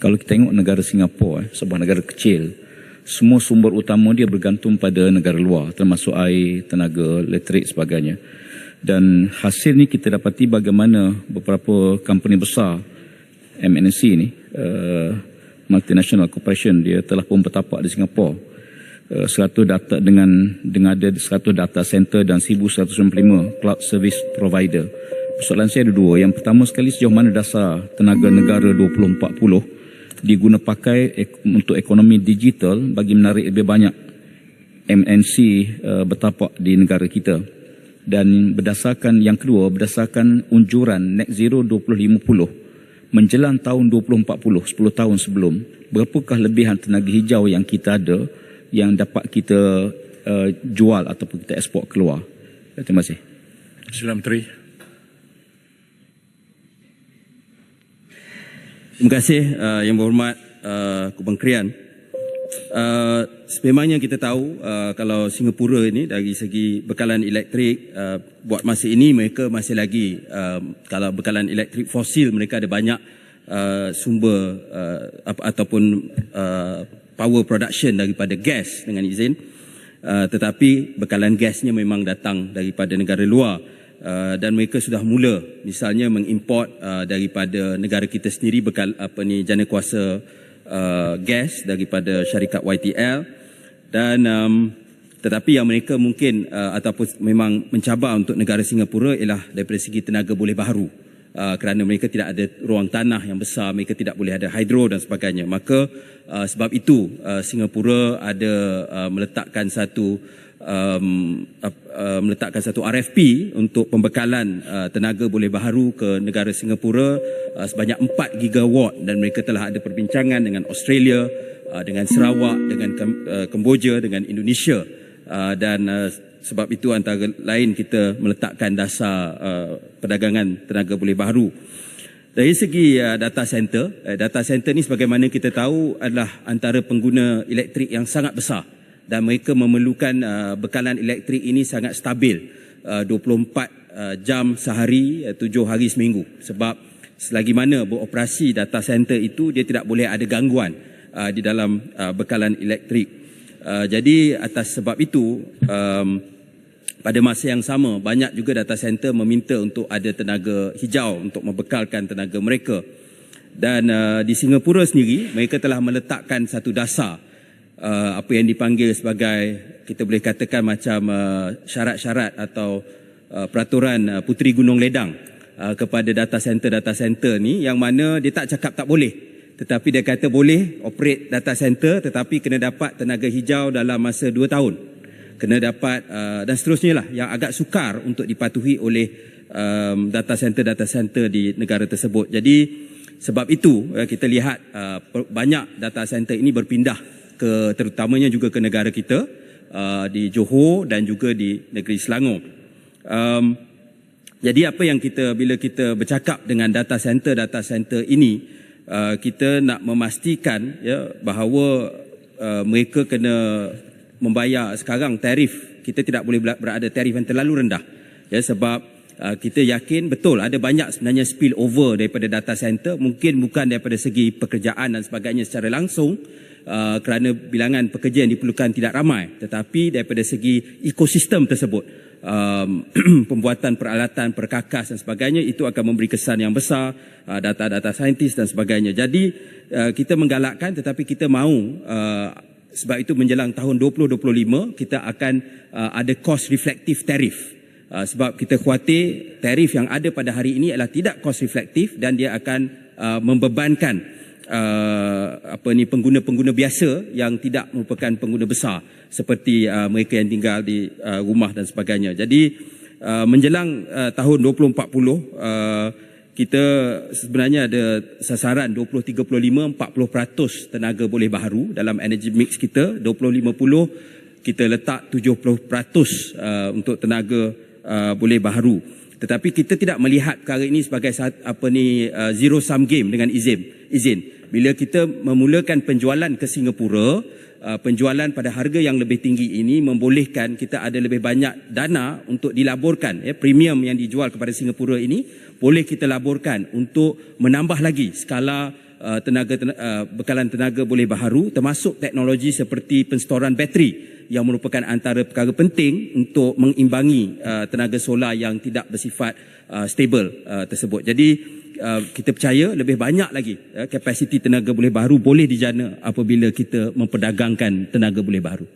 Kalau kita tengok negara Singapura, sebuah negara kecil, semua sumber utama dia bergantung pada negara luar, termasuk air, tenaga, elektrik sebagainya. Dan hasil ni kita dapati bagaimana beberapa company besar MNC ni, multinational corporation, dia telah pun bertapak di Singapura. 100 data dengan ada 100 data center dan 1195 cloud service provider. Persoalan saya ada dua. Yang pertama sekali, sejauh mana dasar tenaga negara 2040 diguna pakai untuk ekonomi digital bagi menarik lebih banyak MNC bertapak di negara kita. Dan berdasarkan yang kedua, berdasarkan unjuran net zero 2050 menjelang tahun 2040, 10 tahun sebelum, berapakah lebihan tenaga hijau yang kita ada yang dapat kita jual ataupun kita ekspor keluar. Terima kasih. Sila Menteri. Terima kasih Yang Berhormat Kementerian. Sememangnya kita tahu kalau Singapura ini dari segi bekalan elektrik buat masa ini mereka masih lagi kalau bekalan elektrik fosil mereka ada banyak sumber ataupun power production daripada gas dengan izin, tetapi bekalan gasnya memang datang daripada negara luar. Dan mereka sudah mula misalnya mengimport daripada negara kita sendiri bekal jana kuasa gas daripada syarikat YTL, dan tetapi yang mereka mungkin ataupun memang mencabar untuk negara Singapura ialah daripada segi tenaga boleh baharu, kerana mereka tidak ada ruang tanah yang besar, mereka tidak boleh ada hidro dan sebagainya. Maka sebab itu Singapura ada meletakkan satu RFP untuk pembekalan tenaga boleh baharu ke negara Singapura sebanyak 4 gigawatt, dan mereka telah ada perbincangan dengan Australia, dengan Sarawak, dengan Kemboja, dengan Indonesia, dan sebab itu antara lain kita meletakkan dasar perdagangan tenaga boleh baharu. Dari segi data center ni sebagaimana kita tahu adalah antara pengguna elektrik yang sangat besar, dan mereka memerlukan bekalan elektrik ini sangat stabil, 24 jam sehari, 7 hari seminggu. Sebab selagi mana beroperasi data center itu, dia tidak boleh ada gangguan di dalam bekalan elektrik. Jadi atas sebab itu, pada masa yang sama, banyak juga data center meminta untuk ada tenaga hijau untuk membekalkan tenaga mereka. Dan di Singapura sendiri, mereka telah meletakkan satu dasar apa yang dipanggil sebagai, kita boleh katakan macam syarat-syarat atau peraturan Puteri Gunung Ledang kepada data center ni, yang mana dia tak cakap tak boleh, tetapi dia kata boleh operate data center, tetapi kena dapat tenaga hijau dalam masa 2 tahun, kena dapat dan seterusnya lah, yang agak sukar untuk dipatuhi oleh data center di negara tersebut. Jadi sebab itu kita lihat banyak data center ini berpindah terutamanya juga ke negara kita, di Johor dan juga di negeri Selangor. Jadi apa yang bila kita bercakap dengan data center ini, kita nak memastikan bahawa mereka kena membayar sekarang tarif. Kita tidak boleh berada tarif yang terlalu rendah, sebab kita yakin betul ada banyak sebenarnya spill over daripada data center, mungkin bukan daripada segi pekerjaan dan sebagainya secara langsung, kerana bilangan pekerja yang diperlukan tidak ramai, tetapi daripada segi ekosistem tersebut, pembuatan peralatan, perkakas dan sebagainya, itu akan memberi kesan yang besar, data-data saintis dan sebagainya. Jadi kita menggalakkan, tetapi kita mahu sebab itu menjelang tahun 2025 kita akan ada cost reflective tariff, sebab kita khawatir tarif yang ada pada hari ini adalah tidak cost reflective, dan dia akan membebankan pengguna-pengguna biasa yang tidak merupakan pengguna besar seperti mereka yang tinggal di rumah dan sebagainya. Jadi menjelang tahun 2040, kita sebenarnya ada sasaran 2035 40% tenaga boleh baharu dalam energy mix kita. 2050 kita letak 70% untuk tenaga boleh baharu. Tetapi kita tidak melihat perkara ini sebagai zero sum game dengan izin. Bila kita memulakan penjualan ke Singapura, penjualan pada harga yang lebih tinggi ini membolehkan kita ada lebih banyak dana untuk dilaburkan. Premium yang dijual kepada Singapura ini boleh kita laburkan untuk menambah lagi skala bekalan tenaga boleh baharu, termasuk teknologi seperti penstoran bateri yang merupakan antara perkara penting untuk mengimbangi tenaga solar yang tidak bersifat stable tersebut. Jadi kita percaya lebih banyak lagi kapasiti tenaga boleh baharu boleh dijana apabila kita memperdagangkan tenaga boleh baharu.